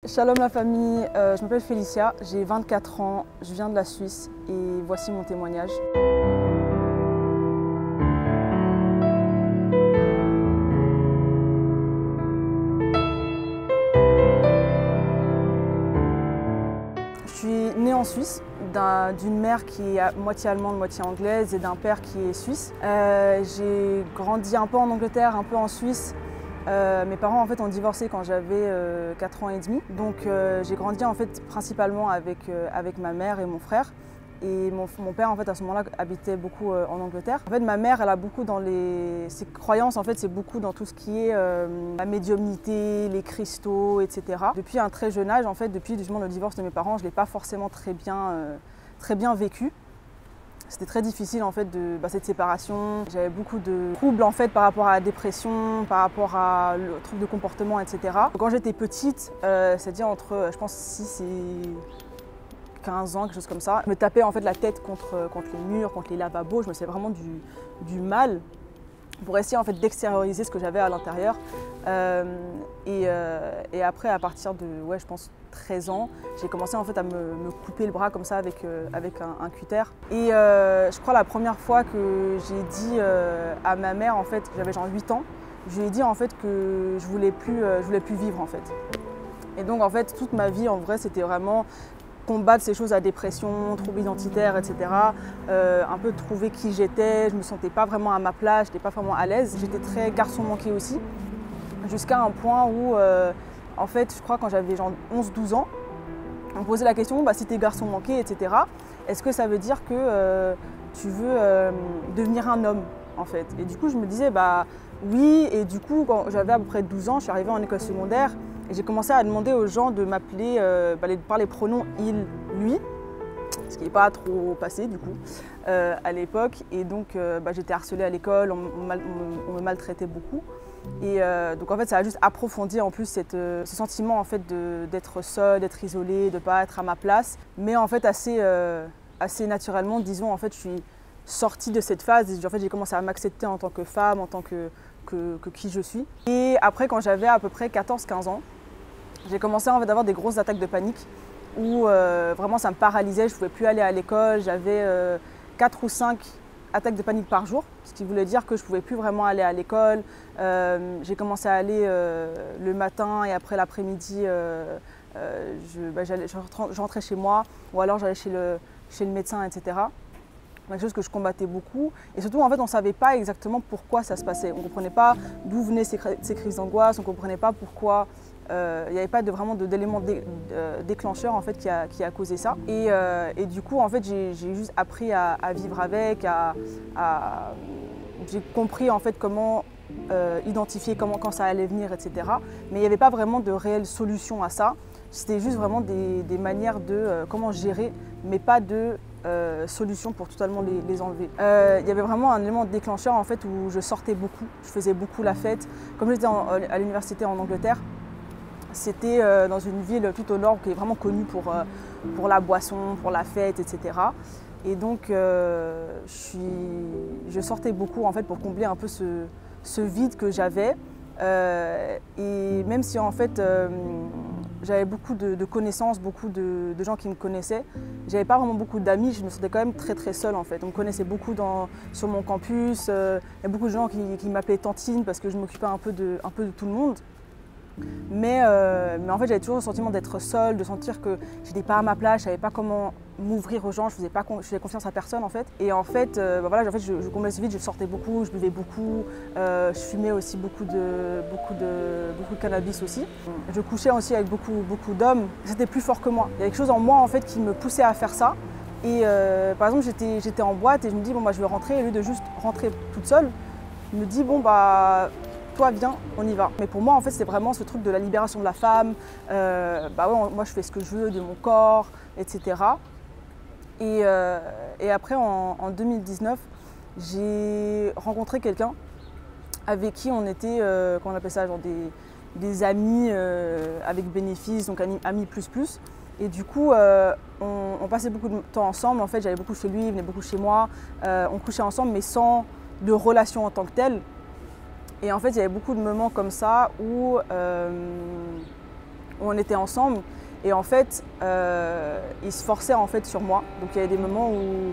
Shalom la famille, je m'appelle Félicia, j'ai 24 ans, je viens de la Suisse et voici mon témoignage. Je suis née en Suisse, d'une mère qui est moitié allemande, moitié anglaise et d'un père qui est suisse. J'ai grandi un peu en Angleterre, un peu en Suisse. Mes parents en fait ont divorcé quand j'avais 4 ans et demi, donc j'ai grandi en fait principalement avec ma mère et mon frère. Et mon père en fait à ce moment-là habitait beaucoup en Angleterre. En fait ma mère elle a beaucoup dans ses croyances en fait c'est beaucoup dans tout ce qui est la médiumnité, les cristaux, etc. Depuis un très jeune âge en fait, depuis justement le divorce de mes parents, je l'ai pas forcément très bien vécu. C'était très difficile en fait cette séparation. J'avais beaucoup de troubles en fait par rapport à la dépression, par rapport à le trouble de comportement, etc. Quand j'étais petite, c'est-à-dire entre je pense 6 et 15 ans, quelque chose comme ça, je me tapais en fait la tête contre les murs, contre les lavabos. Je me faisais vraiment du mal pour essayer en fait d'extérioriser ce que j'avais à l'intérieur. Et après, à partir de, je pense 13 ans, j'ai commencé en fait à me couper le bras comme ça avec un cutter. Et je crois la première fois que j'ai dit à ma mère, en fait, j'avais genre 8 ans, je lui ai dit en fait que je voulais plus vivre en fait. Et donc en fait, toute ma vie en vrai, c'était vraiment combattre ces choses, la dépression, troubles identitaires, etc. Un peu trouver qui j'étais, je me sentais pas vraiment à ma place, j'étais pas vraiment à l'aise. J'étais très garçon manqué aussi, jusqu'à un point où, en fait, je crois quand j'avais genre 11-12 ans, on me posait la question, si t'es garçon manqué, etc., est-ce que ça veut dire que tu veux devenir un homme, en fait? Et du coup, je me disais, oui, et du coup, quand j'avais à peu près 12 ans, je suis arrivée en école secondaire, et j'ai commencé à demander aux gens de m'appeler par les pronoms il, lui, ce qui n'est pas trop passé du coup à l'époque. Et donc j'étais harcelée à l'école, on me maltraitait beaucoup. Et donc en fait ça a juste approfondi en plus ce sentiment en fait d'être seule, d'être isolée, de ne pas être à ma place. Mais en fait assez naturellement, disons, en fait je suis sortie de cette phase et en fait j'ai commencé à m'accepter en tant que femme, en tant que qui je suis. Et après quand j'avais à peu près 14-15 ans, j'ai commencé en fait, à avoir des grosses attaques de panique où vraiment ça me paralysait, je ne pouvais plus aller à l'école, j'avais 4 ou 5 attaques de panique par jour, ce qui voulait dire que je ne pouvais plus vraiment aller à l'école. J'ai commencé à aller le matin et après l'après-midi, je rentrais chez moi ou alors j'allais chez le médecin, etc. Quelque chose que je combattais beaucoup. Et surtout, en fait, on ne savait pas exactement pourquoi ça se passait. On ne comprenait pas d'où venaient ces crises d'angoisse, on ne comprenait pas pourquoi il n'y avait pas vraiment d'élément déclencheur en fait, qui a causé ça. Et du coup, en fait, j'ai juste appris à vivre avec, j'ai compris en fait comment identifier quand ça allait venir, etc. Mais il n'y avait pas vraiment de réelle solution à ça. C'était juste vraiment des manières de comment gérer, mais pas de solution pour totalement les enlever. Il y avait vraiment un élément déclencheur en fait où je sortais beaucoup, je faisais beaucoup la fête. Comme j'étais à l'université en Angleterre, c'était dans une ville tout au nord qui est vraiment connue pour la boisson, pour la fête, etc. Et donc je sortais beaucoup en fait pour combler un peu ce vide que j'avais. Et même si en fait j'avais beaucoup de connaissances, beaucoup de gens qui me connaissaient, j'avais pas vraiment beaucoup d'amis, je me sentais quand même très seule en fait. On me connaissait beaucoup sur mon campus, il y a beaucoup de gens qui m'appelaient Tantine parce que je m'occupais un peu de tout le monde. Mais en fait j'avais toujours le sentiment d'être seule, de sentir que je n'étais pas à ma place, je ne savais pas comment m'ouvrir aux gens, je faisais confiance à personne en fait. Et en fait, je comblais ce vide, je sortais beaucoup, je buvais beaucoup, je fumais aussi beaucoup de cannabis aussi. Je couchais aussi avec beaucoup d'hommes, c'était plus fort que moi. Il y avait quelque chose en moi en fait qui me poussait à faire ça. Et par exemple j'étais en boîte et je me dis je vais rentrer, et au lieu de juste rentrer toute seule, je me dis toi viens, on y va. Mais pour moi en fait c'est vraiment ce truc de la libération de la femme, moi je fais ce que je veux de mon corps, etc. Et après en 2019, j'ai rencontré quelqu'un avec qui on était, comment on appelle ça, genre des amis avec bénéfice, donc amis plus. Et du coup, on passait beaucoup de temps ensemble. En fait, j'allais beaucoup chez lui, il venait beaucoup chez moi. On couchait ensemble, mais sans de relation en tant que telle. Et en fait, il y avait beaucoup de moments comme ça où où on était ensemble. Et en fait, il se forçait en fait sur moi. Donc il y avait des moments où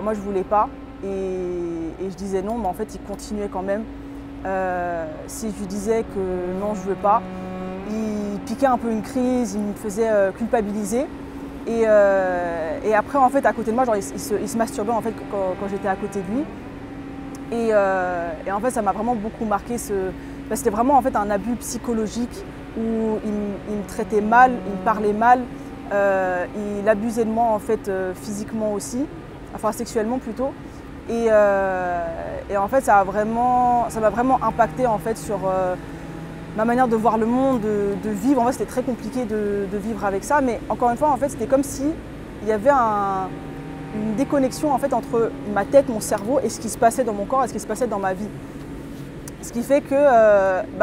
moi je voulais pas et je disais non, mais en fait il continuait quand même. Si je lui disais que non, je veux pas, il piquait un peu une crise, il me faisait culpabiliser. Et après en fait à côté de moi, genre, il se masturbait en fait quand j'étais à côté de lui. Et en fait ça m'a vraiment beaucoup marqué. C'était vraiment en fait un abus psychologique où il me traitait mal, il me parlait mal, il abusait de moi en fait physiquement aussi, enfin sexuellement plutôt. Et en fait ça m'a vraiment impacté en fait sur ma manière de voir le monde, de vivre. En fait c'était très compliqué de vivre avec ça, mais encore une fois en fait c'était comme si il y avait une déconnexion en fait entre ma tête, mon cerveau et ce qui se passait dans mon corps et ce qui se passait dans ma vie. Ce qui fait que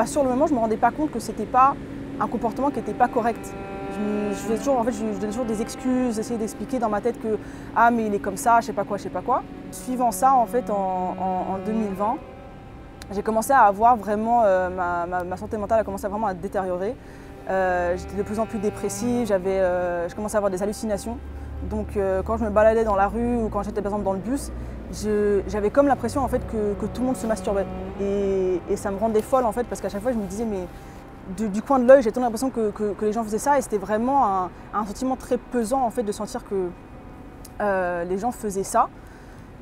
sur le moment, je ne me rendais pas compte que ce n'était pas un comportement qui n'était pas correct. Je donnais toujours des excuses, j'essayais d'expliquer dans ma tête que « Ah, mais il est comme ça, je sais pas quoi, je sais pas quoi ». Suivant ça, en fait, en 2020, j'ai commencé à avoir vraiment… ma santé mentale a commencé vraiment à détériorer. J'étais de plus en plus dépressive, je commençais à avoir des hallucinations. Donc quand je me baladais dans la rue ou quand j'étais par exemple dans le bus, j'avais comme l'impression en fait que tout le monde se masturbait. Et ça me rendait folle en fait parce qu'à chaque fois je me disais mais du coin de l'œil j'ai toujours l'impression que les gens faisaient ça et c'était vraiment un sentiment très pesant en fait de sentir que les gens faisaient ça.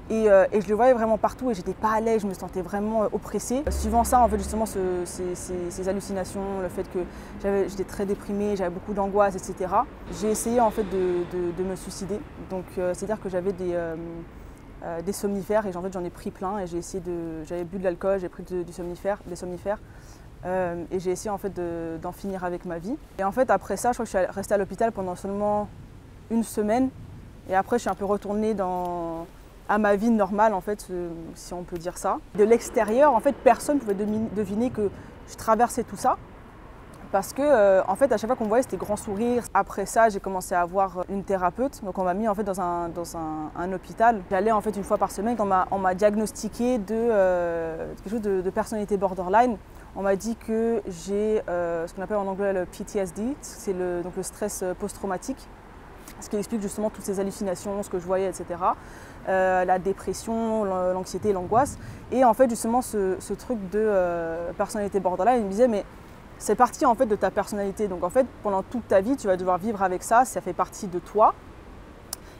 Et je le voyais vraiment partout et j'étais pas à l'aise, je me sentais vraiment oppressée. Suivant ça, en fait, justement, ces hallucinations, le fait que j'étais très déprimée, j'avais beaucoup d'angoisse, etc. J'ai essayé en fait de me suicider. Donc, c'est-à-dire que j'avais des somnifères et en fait, j'en ai pris plein et j'avais bu de l'alcool, j'ai pris des somnifères. Et j'ai essayé en fait d'en finir avec ma vie. Et en fait, après ça, je crois que je suis restée à l'hôpital pendant seulement une semaine. Et après, je suis un peu retournée à ma vie normale, en fait, si on peut dire ça. De l'extérieur, en fait, personne ne pouvait deviner que je traversais tout ça. Parce que, en fait, à chaque fois qu'on me voyait, c'était grand sourire. Après ça, j'ai commencé à avoir une thérapeute. Donc, on m'a mis en fait dans un hôpital. J'allais en fait une fois par semaine. On m'a diagnostiqué quelque chose de personnalité borderline. On m'a dit que j'ai ce qu'on appelle en anglais le PTSD, c'est donc le stress post-traumatique. Ce qui explique justement toutes ces hallucinations, ce que je voyais, etc. La dépression, l'anxiété, l'angoisse. Et en fait, justement, ce truc de personnalité borderline, il me disait, mais c'est partie en fait de ta personnalité. Donc en fait, pendant toute ta vie, tu vas devoir vivre avec ça, ça fait partie de toi.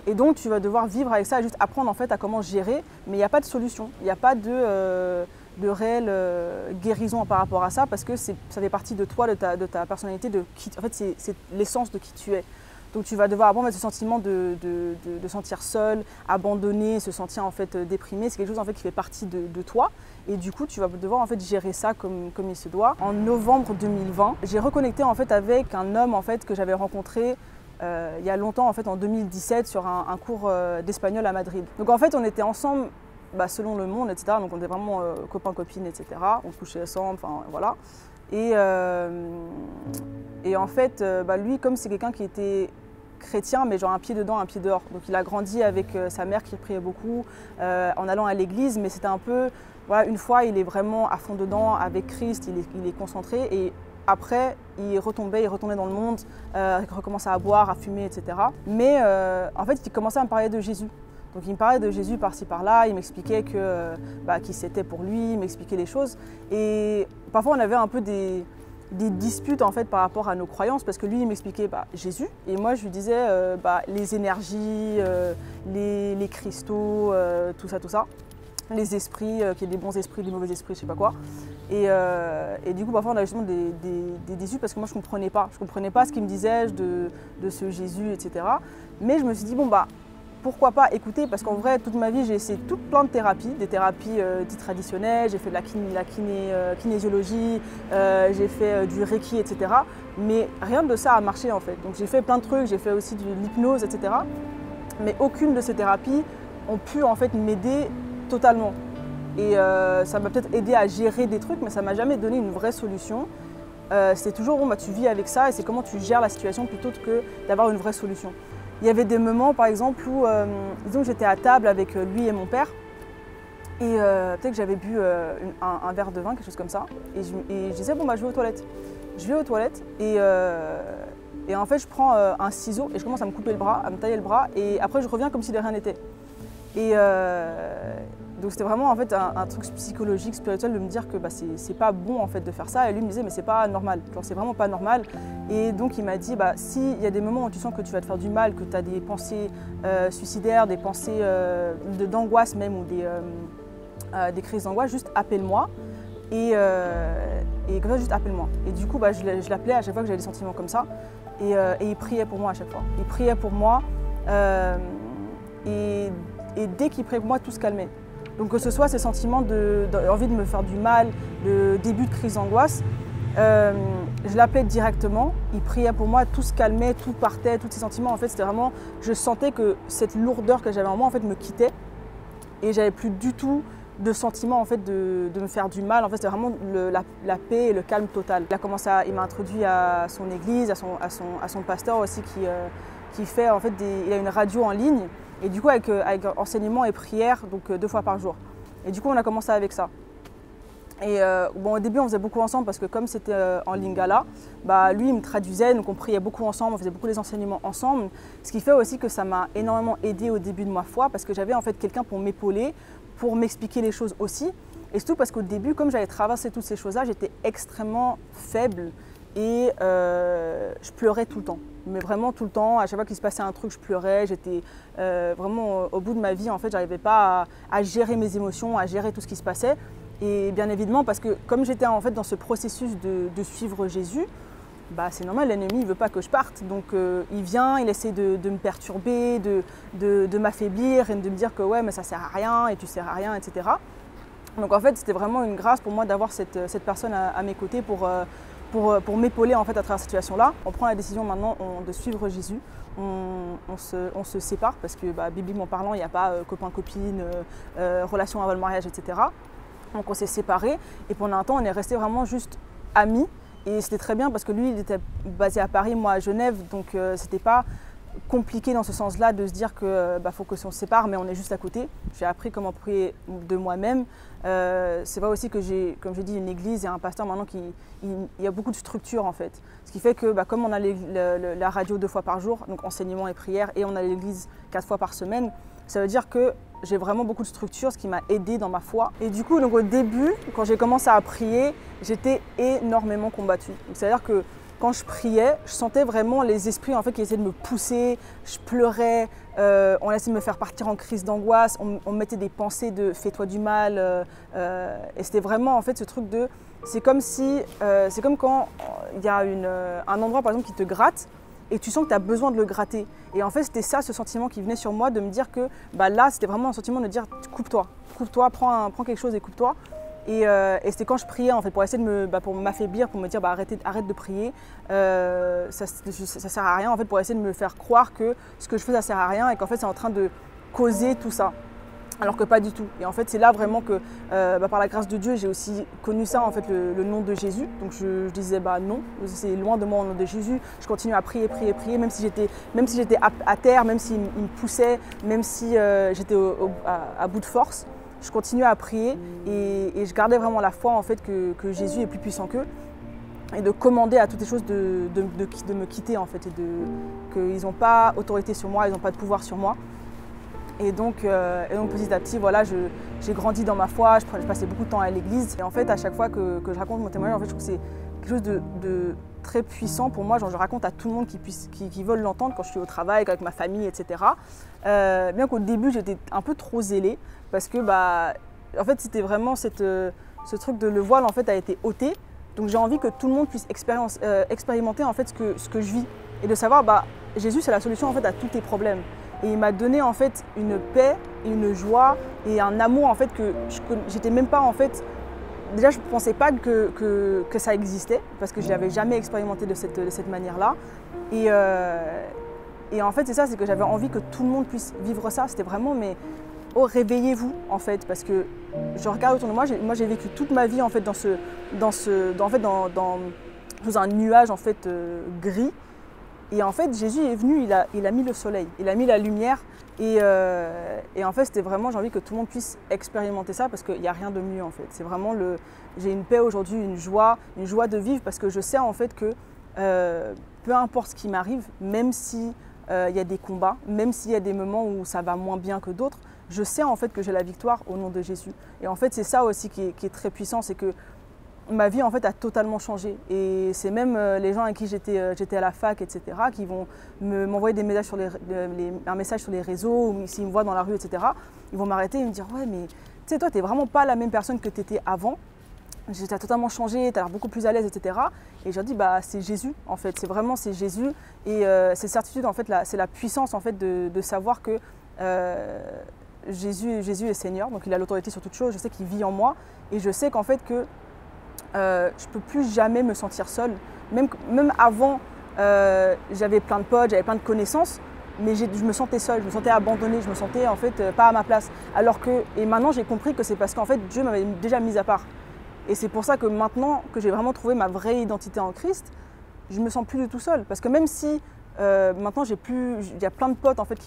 Et donc, tu vas devoir vivre avec ça et juste apprendre en fait à comment gérer. Mais il n'y a pas de solution, il n'y a pas de réelle guérison par rapport à ça parce que ça fait partie de toi, de ta personnalité, en fait, c'est l'essence de qui tu es. Donc tu vas devoir avoir ce sentiment de sentir seul, abandonné, se sentir en fait déprimé. C'est quelque chose en fait qui fait partie de toi. Et du coup, tu vas devoir en fait gérer ça comme il se doit. En novembre 2020, j'ai reconnecté en fait avec un homme en fait que j'avais rencontré il y a longtemps, en fait en 2017, sur un cours d'espagnol à Madrid. Donc en fait, on était ensemble selon le monde, etc. Donc on était vraiment copains-copines, etc. On couchait ensemble, enfin voilà. Et en fait, lui, comme c'est quelqu'un qui était chrétien, mais genre un pied dedans, un pied dehors. Donc il a grandi avec sa mère qui priait beaucoup, en allant à l'église, mais c'était un peu, voilà, une fois il est vraiment à fond dedans avec Christ, il est concentré, et après il retournait dans le monde, il recommençait à boire, à fumer, etc. Mais en fait il commençait à me parler de Jésus. Donc il me parlait de Jésus par-ci par-là, il m'expliquait qui c'était pour lui, il m'expliquait les choses. Et parfois on avait un peu des disputes en fait par rapport à nos croyances parce que lui il m'expliquait Jésus et moi je lui disais les énergies, les cristaux, tout ça, les esprits, qu'il y ait des bons esprits, des mauvais esprits, je sais pas quoi. Et du coup parfois on avait justement des disputes parce que moi je comprenais pas ce qu'il me disait de ce Jésus, etc. Mais je me suis dit pourquoi pas écouter, parce qu'en vrai, toute ma vie, j'ai essayé plein de thérapies, des thérapies dites traditionnelles, j'ai fait de la kinésiologie, j'ai fait du reiki, etc. Mais rien de ça a marché en fait. Donc j'ai fait plein de trucs, j'ai fait aussi de l'hypnose, etc. Mais aucune de ces thérapies ont pu en fait m'aider totalement. Et ça m'a peut-être aidé à gérer des trucs, mais ça m'a jamais donné une vraie solution. C'est toujours, tu vis avec ça et c'est comment tu gères la situation plutôt que d'avoir une vraie solution. Il y avait des moments, par exemple, où disons que j'étais à table avec lui et mon père, et peut-être que j'avais bu un verre de vin, quelque chose comme ça, et je disais, je vais aux toilettes. Je vais aux toilettes et en fait je prends un ciseau et je commence à me couper le bras, à me tailler le bras et après je reviens comme si de rien n'était. Et donc c'était vraiment en fait un truc psychologique, spirituel de me dire que bah, c'est pas bon en fait de faire ça. Et lui me disait mais c'est pas normal, genre c'est vraiment pas normal. Et donc il m'a dit bah s'il y a des moments où tu sens que tu vas te faire du mal, que tu as des pensées suicidaires, des pensées d'angoisse même ou des crises d'angoisse, juste appelle-moi. Et comme ça, juste appelle-moi. Et du coup, bah, je l'appelais à chaque fois que j'avais des sentiments comme ça. Et il priait pour moi à chaque fois. Il priait pour moi. Et dès qu'il priait pour moi, tout se calmait. Donc que ce soit ces sentiments d'envie de me faire du mal, de début de crise d'angoisse, je l'appelais directement. Il priait pour moi, tout se calmait, tout partait, tous ces sentiments. En fait, c'était vraiment, je sentais que cette lourdeur que j'avais en moi, en fait, me quittait. Et j'avais plus du tout de sentiment en fait de me faire du mal. En fait, c'était vraiment la paix et le calme total. Il m'a introduit à son église, à son pasteur aussi qui fait en fait il a une radio en ligne et du coup avec enseignement et prière donc 2 fois par jour. Et du coup on a commencé avec ça. Et bon, au début on faisait beaucoup ensemble parce que comme c'était en lingala, bah, lui il me traduisait, donc on priait beaucoup ensemble, on faisait beaucoup les enseignements ensemble. Ce qui fait aussi que ça m'a énormément aidé au début de ma foi parce que j'avais en fait quelqu'un pour m'épauler, pour m'expliquer les choses aussi. Et surtout parce qu'au début, comme j'avais traversé toutes ces choses-là, j'étais extrêmement faible et je pleurais tout le temps. Mais vraiment tout le temps, à chaque fois qu'il se passait un truc, je pleurais. J'étais vraiment au bout de ma vie, en fait, j'arrivais pas à gérer mes émotions, à gérer tout ce qui se passait. Et bien évidemment, parce que comme j'étais en fait dans ce processus de suivre Jésus, bah, c'est normal, l'ennemi ne veut pas que je parte. Donc il vient, il essaie de me perturber, de m'affaiblir et de me dire que ouais, mais ça sert à rien et tu sers à rien, etc. Donc en fait, c'était vraiment une grâce pour moi d'avoir cette personne à mes côtés pour m'épauler en fait à travers cette situation-là. On prend la décision maintenant de suivre Jésus. On se sépare parce que bah, bibliquement parlant, il n'y a pas copain-copine, relation avant le mariage, etc. Donc on s'est séparés et pendant un temps, on est restés vraiment juste amis. Et c'était très bien parce que lui, il était basé à Paris, moi à Genève, donc c'était pas compliqué dans ce sens-là de se dire que faut que on se sépare, mais on est juste à côté. J'ai appris comment prier de moi-même. C'est vrai aussi que j'ai, comme j'ai dit, une église et un pasteur maintenant il y a beaucoup de structures en fait. Ce qui fait que comme on a la radio 2 fois par jour, donc enseignement et prière, et on a l'église 4 fois par semaine, ça veut dire que j'ai vraiment beaucoup de structures, ce qui m'a aidée dans ma foi. Et du coup, donc au début, quand j'ai commencé à prier, j'étais énormément combattue. C'est-à-dire que quand je priais, je sentais vraiment les esprits en fait, qui essayaient de me pousser, je pleurais, on essayait de me faire partir en crise d'angoisse, on me mettait des pensées de « fais-toi du mal ». Et c'était vraiment en fait ce truc de… C'est comme quand il y a un endroit par exemple qui te gratte, et tu sens que tu as besoin de le gratter. Et en fait, c'était ça, ce sentiment qui venait sur moi, de me dire que bah, là, c'était vraiment un sentiment de dire coupe-toi, prends quelque chose et coupe-toi. Et c'était quand je priais, en fait, pour essayer de pour m'affaiblir, pour me dire bah, arrête de prier, ça sert à rien, en fait, pour essayer de me faire croire que ce que je fais, ça sert à rien et qu'en fait, c'est en train de causer tout ça. Alors que pas du tout. Et en fait, c'est là vraiment que, par la grâce de Dieu, j'ai aussi connu ça, en fait, le nom de Jésus. Donc je disais, bah non, c'est loin de moi au nom de Jésus. Je continue à prier, même si j'étais à terre, même s'il me poussait, même si j'étais à bout de force. Je continuais à prier et je gardais vraiment la foi, en fait, que Jésus est plus puissant qu'eux. Et de commander à toutes les choses de me quitter, en fait, et qu'ils n'ont pas autorité sur moi, ils n'ont pas de pouvoir sur moi. Et donc petit à petit, voilà, j'ai grandi dans ma foi, je passais beaucoup de temps à l'église. Et en fait, à chaque fois que je raconte mon témoignage, en fait, je trouve que c'est quelque chose de très puissant pour moi. Genre, je raconte à tout le monde qui veulent l'entendre quand je suis au travail, avec ma famille, etc. Bien qu'au début, j'étais un peu trop zélée parce que, en fait, c'était vraiment ce truc de le voile en fait, a été ôté. Donc, j'ai envie que tout le monde puisse expérimenter en fait, ce que je vis et de savoir, Jésus, c'est la solution en fait, à tous tes problèmes. Et il m'a donné en fait une paix, une joie et un amour en fait que j'étais même pas en fait. Déjà, je ne pensais pas que ça existait parce que je l'avais jamais expérimenté de cette manière-là. Et en fait, c'est ça, c'est que j'avais envie que tout le monde puisse vivre ça. C'était vraiment, mais oh, réveillez-vous en fait, parce que je regarde autour de moi. Moi, j'ai vécu toute ma vie en fait dans un nuage en fait gris. Et en fait, Jésus est venu, il a mis le soleil, il a mis la lumière. Et en fait, c'était vraiment, j'ai envie que tout le monde puisse expérimenter ça parce qu'il n'y a rien de mieux en fait. C'est vraiment j'ai une paix aujourd'hui, une joie de vivre parce que je sais en fait que peu importe ce qui m'arrive, même si il y a des combats, même s'il y a des moments où ça va moins bien que d'autres, je sais en fait que j'ai la victoire au nom de Jésus. Et en fait, c'est ça aussi qui est très puissant, c'est que ma vie en fait a totalement changé. Et c'est même les gens avec qui j'étais à la fac, etc., qui vont m'envoyer des messages un message sur les réseaux, ou s'ils me voient dans la rue, etc., ils vont m'arrêter et me dire « Ouais, mais tu sais, toi, t'es vraiment pas la même personne que tu étais avant. Tu as totalement changé, tu as l'air beaucoup plus à l'aise, etc. » Et je leur dis bah, « C'est Jésus, en fait. C'est Jésus. » Et cette certitude, en fait, c'est la puissance en fait, de savoir que Jésus est Seigneur, donc il a l'autorité sur toute chose. Je sais qu'il vit en moi et je sais qu'en fait que je ne peux plus jamais me sentir seule. Même avant, j'avais plein de potes, j'avais plein de connaissances, mais je me sentais seule, je me sentais abandonnée, je me sentais en fait pas à ma place. Et maintenant j'ai compris que c'est parce qu'en fait Dieu m'avait déjà mise à part. Et c'est pour ça que maintenant que j'ai vraiment trouvé ma vraie identité en Christ, je me sens plus du tout seule. Parce que même si maintenant il y a plein de potes en fait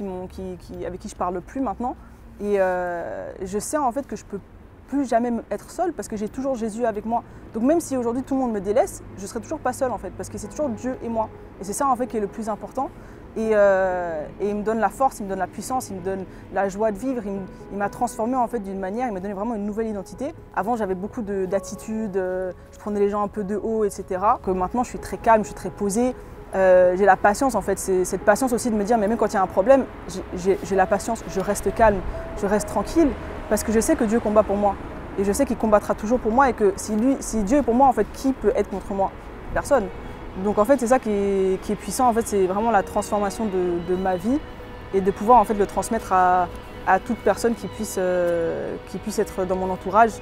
avec qui je parle plus maintenant, et je sais en fait que je peux plus jamais être seule parce que j'ai toujours Jésus avec moi. Donc même si aujourd'hui tout le monde me délaisse, je serai toujours pas seule en fait parce que c'est toujours Dieu et moi. Et c'est ça en fait qui est le plus important. Et il me donne la force, il me donne la puissance, il me donne la joie de vivre. Il m'a transformée en fait d'une manière, il m'a donné vraiment une nouvelle identité. Avant j'avais beaucoup d'attitudes, je prenais les gens un peu de haut, etc. Que maintenant je suis très calme, je suis très posée. J'ai la patience en fait, c'est cette patience aussi de me dire mais même quand il y a un problème, j'ai la patience, je reste calme, je reste tranquille. Parce que je sais que Dieu combat pour moi. Et je sais qu'il combattra toujours pour moi et que si Dieu est pour moi, en fait, qui peut être contre moi? Personne. Donc en fait, c'est ça qui est puissant. En fait, c'est vraiment la transformation de ma vie et de pouvoir en fait le transmettre à toute personne qui puisse être dans mon entourage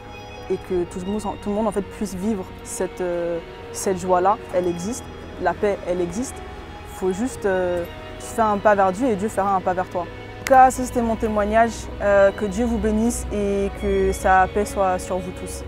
et que tout le monde en fait puisse vivre cette joie-là. Elle existe. La paix, elle existe. Il faut juste faire un pas vers Dieu et Dieu fera un pas vers toi. En tout cas, ça c'était mon témoignage, que Dieu vous bénisse et que sa paix soit sur vous tous.